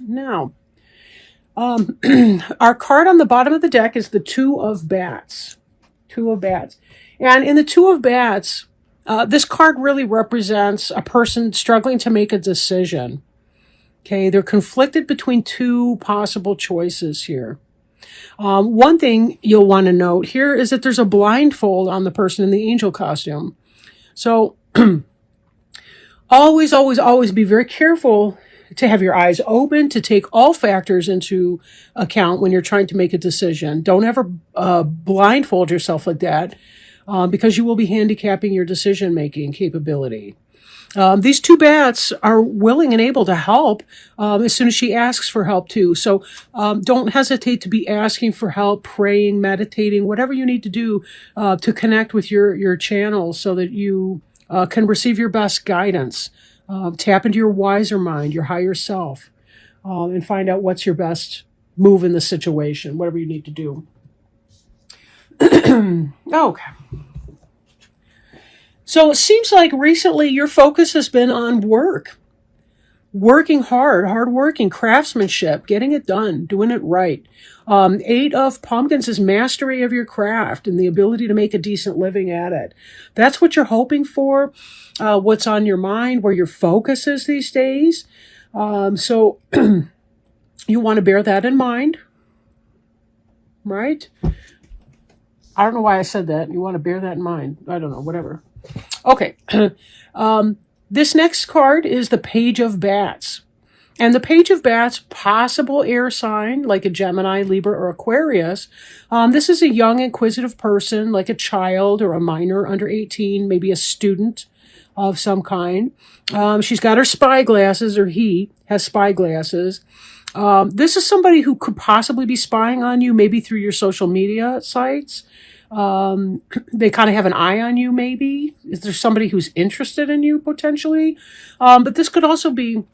Now, our card on the bottom of the deck is the Two of Bats. Two of Bats. And in the Two of Bats, this card really represents a person struggling to make a decision. Okay, they're conflicted between two possible choices here. One thing you'll want to note here is that there's a blindfold on the person in the angel costume. So always be very careful to have your eyes open, to take all factors into account when you're trying to make a decision. Don't ever blindfold yourself like that because you will be handicapping your decision-making capability. These two bats are willing and able to help as soon as she asks for help too. So don't hesitate to be asking for help, praying, meditating, whatever you need to do to connect with your channel so that you can receive your best guidance. Tap into your wiser mind, your higher self, and find out what's your best move in the situation, whatever you need to do. Okay. So it seems like recently your focus has been on work. Working hard working, craftsmanship, getting it done, doing it right. Eight of Pumpkins is mastery of your craft and the ability to make a decent living at it. That's what you're hoping for, what's on your mind, where your focus is these days. So you want to bear that in mind, right? I don't know why I said that. You want to bear that in mind. I don't know, whatever. Okay. This next card is the Page of Bats. And the Page of Bats, possible air sign, like a Gemini, Libra, or Aquarius. This is a young, inquisitive person, like a child or a minor under 18, maybe a student of some kind. She's got her spy glasses, or he has spy glasses. This is somebody who could possibly be spying on you, maybe through your social media sites. They kind of have an eye on you, maybe. Is there somebody who's interested in you, potentially? But this could also be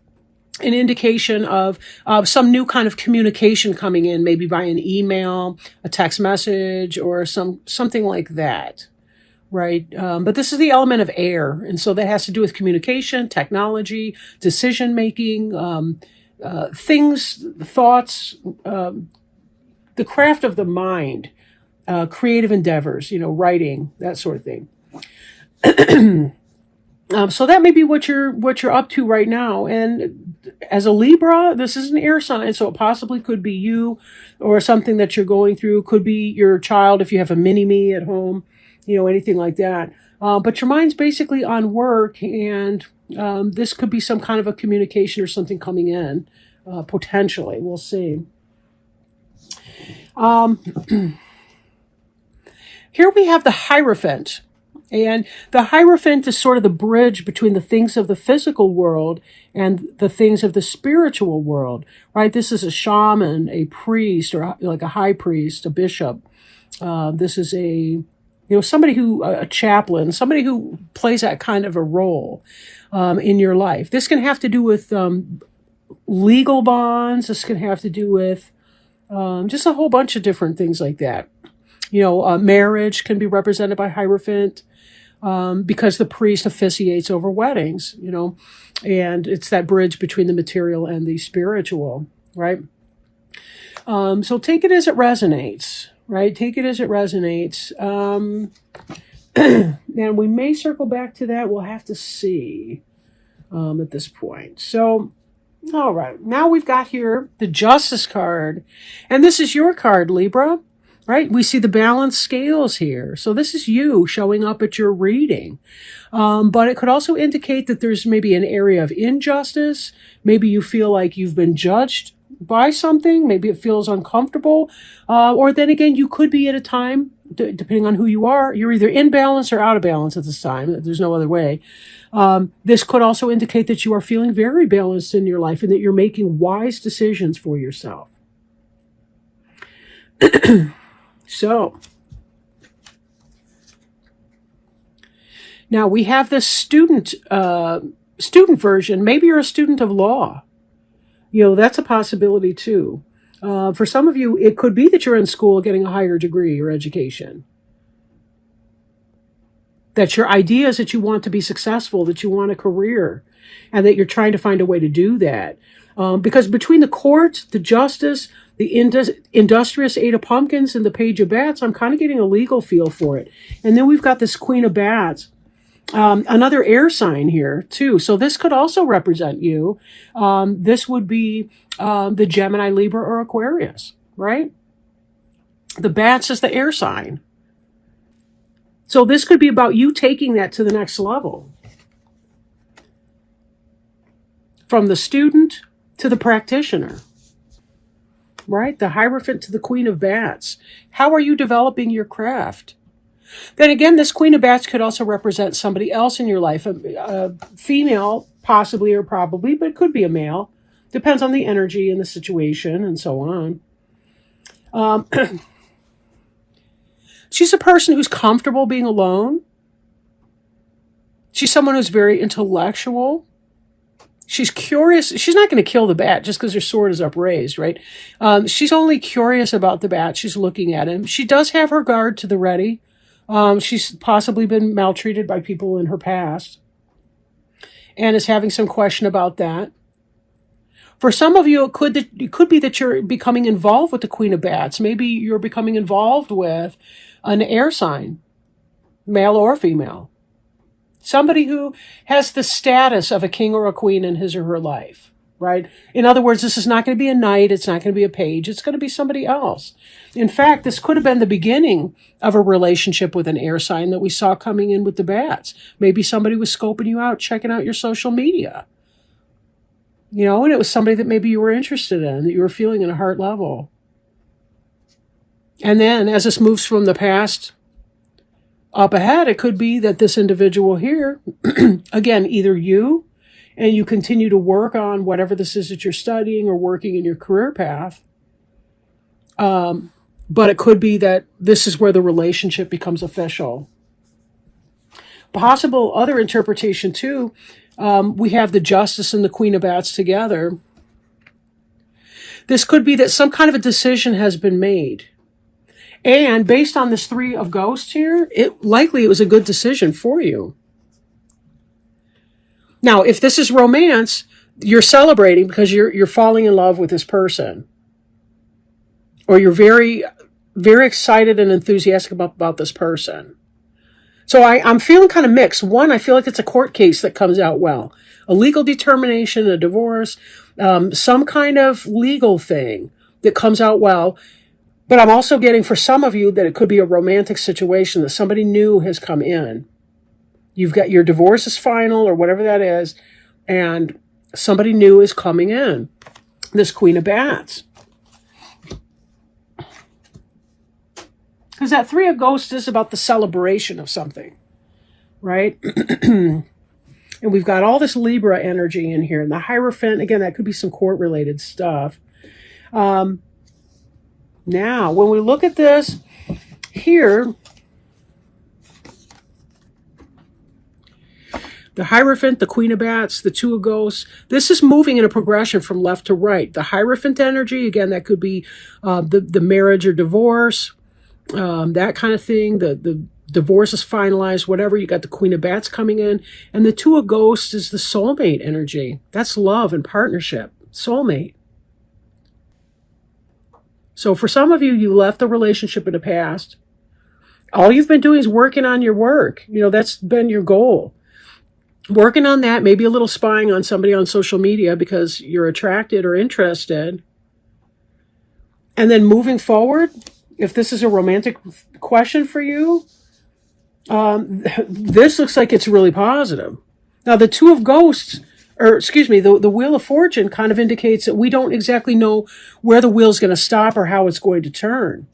an indication of some new kind of communication coming in, maybe by an email, a text message, or something like that, right? But this is the element of air, and so that has to do with communication, technology, decision-making, things, thoughts, the craft of the mind, creative endeavors, writing, that sort of thing. So that may be what you're up to right now. And as a Libra, this is an air sign, so it possibly could be you or something that you're going through. Could be your child if you have a mini-me at home, anything like that. But your mind's basically on work, and this could be some kind of a communication or something coming in, potentially. We'll see. Here we have the Hierophant. And the Hierophant is sort of the bridge between the things of the physical world and the things of the spiritual world, right? This is a shaman, a priest, or like a high priest, a bishop. This is somebody a chaplain, somebody who plays that kind of a role in your life. This can have to do with legal bonds. This can have to do with just a whole bunch of different things like that. Marriage can be represented by Hierophant because the priest officiates over weddings, and it's that bridge between the material and the spiritual, right? So take it as it resonates, right? Take it as it resonates. And we may circle back to that. We'll have to see at this point. So, all right. Now we've got here the Justice card. And this is your card, Libra. Right? We see the balanced scales here. So this is you showing up at your reading. But it could also indicate that there's maybe an area of injustice. Maybe you feel like you've been judged by something. Maybe it feels uncomfortable. Or then again, you could be at a time, depending on who you are, you're either in balance or out of balance at this time. There's no other way. This could also indicate that you are feeling very balanced in your life and that you're making wise decisions for yourself. So, now we have this student version. Maybe you're a student of law. That's a possibility too. For some of you, it could be that you're in school getting a higher degree or education. that your idea is that you want to be successful, that you want a career, and that you're trying to find a way to do that. Because between the court, the justice, the industrious Eight of Pumpkins, and the Page of Bats, I'm kind of getting a legal feel for it. And then we've got this Queen of Bats, another air sign here too. So this could also represent you. This would be the Gemini, Libra, or Aquarius, right? The Bats is the air sign. So this could be about you taking that to the next level. From the student to the practitioner, right? The Hierophant to the Queen of Bats. How are you developing your craft? Then again, this Queen of Bats could also represent somebody else in your life, a female, possibly or probably, but it could be a male. Depends on the energy and the situation and so on. She's a person who's comfortable being alone. She's someone who's very intellectual. She's curious. She's not going to kill the bat just because her sword is upraised, right? She's only curious about the bat. She's looking at him. She does have her guard to the ready. She's possibly been maltreated by people in her past and is having some question about that. For some of you, it could be that you're becoming involved with the Queen of Bats. Maybe you're becoming involved with an air sign, male or female. Somebody who has the status of a king or a queen in his or her life, right? In other words, this is not going to be a knight. It's not going to be a page. It's going to be somebody else. In fact, this could have been the beginning of a relationship with an air sign that we saw coming in with the bats. Maybe somebody was scoping you out, checking out your social media. You know, and it was somebody that maybe you were interested in, that you were feeling at a heart level. And then as this moves from the past up ahead, it could be that this individual here, again, either you and you continue to work on whatever this is that you're studying or working in your career path. But it could be that this is where the relationship becomes official. Possible other interpretation too, we have the Justice and the Queen of Bats together. This could be that some kind of a decision has been made. And based on this Three of Ghosts here, it was a good decision for you. Now, if this is romance, you're celebrating because you're falling in love with this person. Or you're very, very excited and enthusiastic about this person. So I'm feeling kind of mixed. One, I feel like it's a court case that comes out well. A legal determination, a divorce, some kind of legal thing that comes out well. But I'm also getting for some of you that it could be a romantic situation that somebody new has come in. You've got your divorce is final or whatever that is, and somebody new is coming in. This Queen of Bats. Because that Three of Ghosts is about the celebration of something, right? And we've got all this Libra energy in here. And the Hierophant, again, that could be some court-related stuff. Now, when we look at this here, the Hierophant, the Queen of Bats, the Two of Ghosts, this is moving in a progression from left to right. The Hierophant energy, again, that could be the marriage or divorce, that kind of thing. The divorce is finalized, whatever. You got the Queen of Bats coming in. And the Two of Ghosts is the soulmate energy. That's love and partnership. Soulmate. So for some of you, you left the relationship in the past. All you've been doing is working on your work. You know, that's been your goal. Working on that, maybe a little spying on somebody on social media because you're attracted or interested. And then moving forward, if this is a romantic question for you, this looks like it's really positive. Now, the Two of Ghosts, the Wheel of Fortune kind of indicates that we don't exactly know where the wheel's going to stop or how it's going to turn.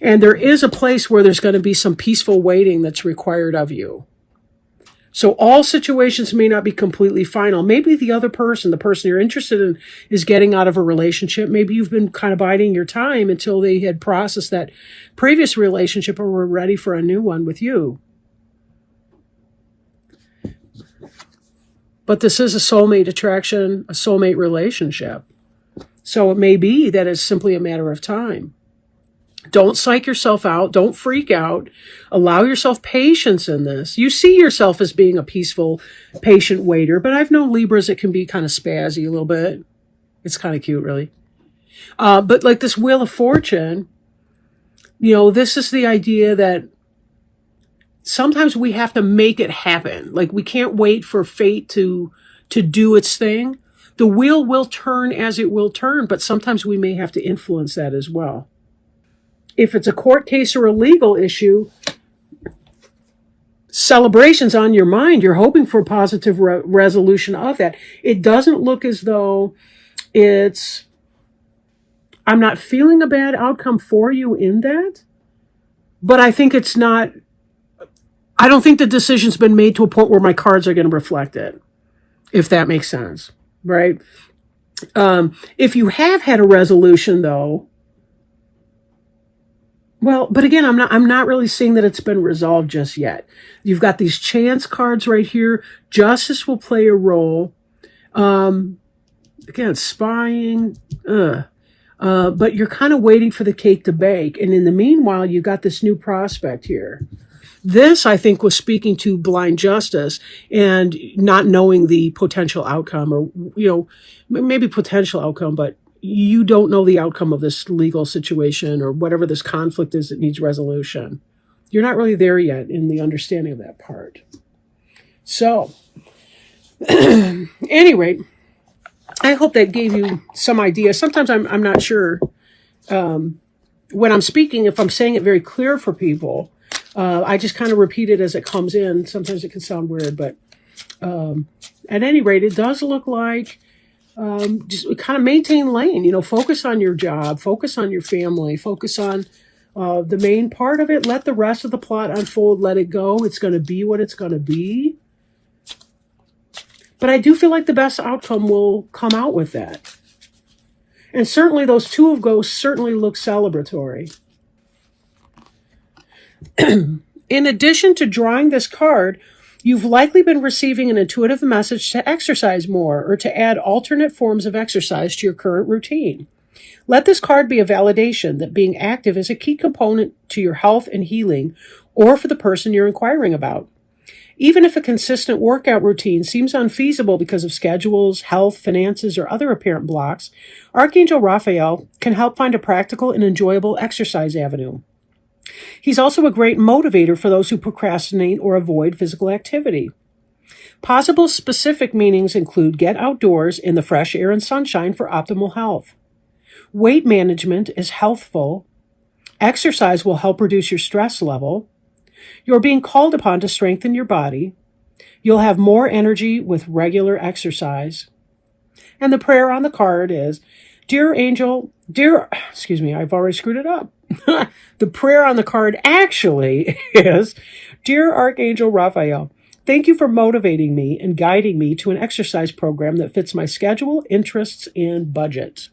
And there is a place where there's going to be some peaceful waiting that's required of you. So all situations may not be completely final. Maybe the other person, the person you're interested in, is getting out of a relationship. Maybe you've been kind of biding your time until they had processed that previous relationship or were ready for a new one with you. But this is a soulmate attraction, a soulmate relationship. So it may be that it's simply a matter of time. Don't psych yourself out. Don't freak out. Allow yourself patience in this. You see yourself as being a peaceful, patient waiter, but I've known Libras that can be kind of spazzy a little bit. It's kind of cute, really. But like this Wheel of Fortune, this is the idea that sometimes we have to make it happen. Like we can't wait for fate to do its thing. The wheel will turn as it will turn, but sometimes we may have to influence that as well. If it's a court case or a legal issue, celebration's on your mind. You're hoping for a positive resolution of that. It doesn't look as though I'm not feeling a bad outcome for you in that, but I think I don't think the decision's been made to a point where my cards are going to reflect it, if that makes sense, right? If you have had a resolution, though, well, but again, I'm not really seeing that it's been resolved just yet. You've got these chance cards right here. Justice will play a role. Again, spying, but you're kind of waiting for the cake to bake. And in the meanwhile, you got this new prospect here. This, I think, was speaking to blind justice and not knowing the potential outcome, or, maybe potential outcome, but you don't know the outcome of this legal situation or whatever this conflict is that needs resolution. You're not really there yet in the understanding of that part. So, at any rate, I hope that gave you some idea. Sometimes I'm not sure when I'm speaking, if I'm saying it very clear for people. I just kind of repeat it as it comes in. Sometimes it can sound weird, but at any rate, it does look like just kind of maintain lane. Focus on your job, focus on your family, focus on the main part of it. Let the rest of the plot unfold. Let it go. It's going to be what it's going to be. But I do feel like the best outcome will come out with that. And certainly those Two of Ghosts certainly look celebratory. In addition to drawing this card, you've likely been receiving an intuitive message to exercise more or to add alternate forms of exercise to your current routine. Let this card be a validation that being active is a key component to your health and healing, or for the person you're inquiring about. Even if a consistent workout routine seems unfeasible because of schedules, health, finances, or other apparent blocks, Archangel Raphael can help find a practical and enjoyable exercise avenue. He's also a great motivator for those who procrastinate or avoid physical activity. Possible specific meanings include get outdoors in the fresh air and sunshine for optimal health. Weight management is healthful. Exercise will help reduce your stress level. You're being called upon to strengthen your body. You'll have more energy with regular exercise. And the prayer on the card is, I've already screwed it up. The prayer on the card actually is, Dear Archangel Raphael, thank you for motivating me and guiding me to an exercise program that fits my schedule, interests, and budget.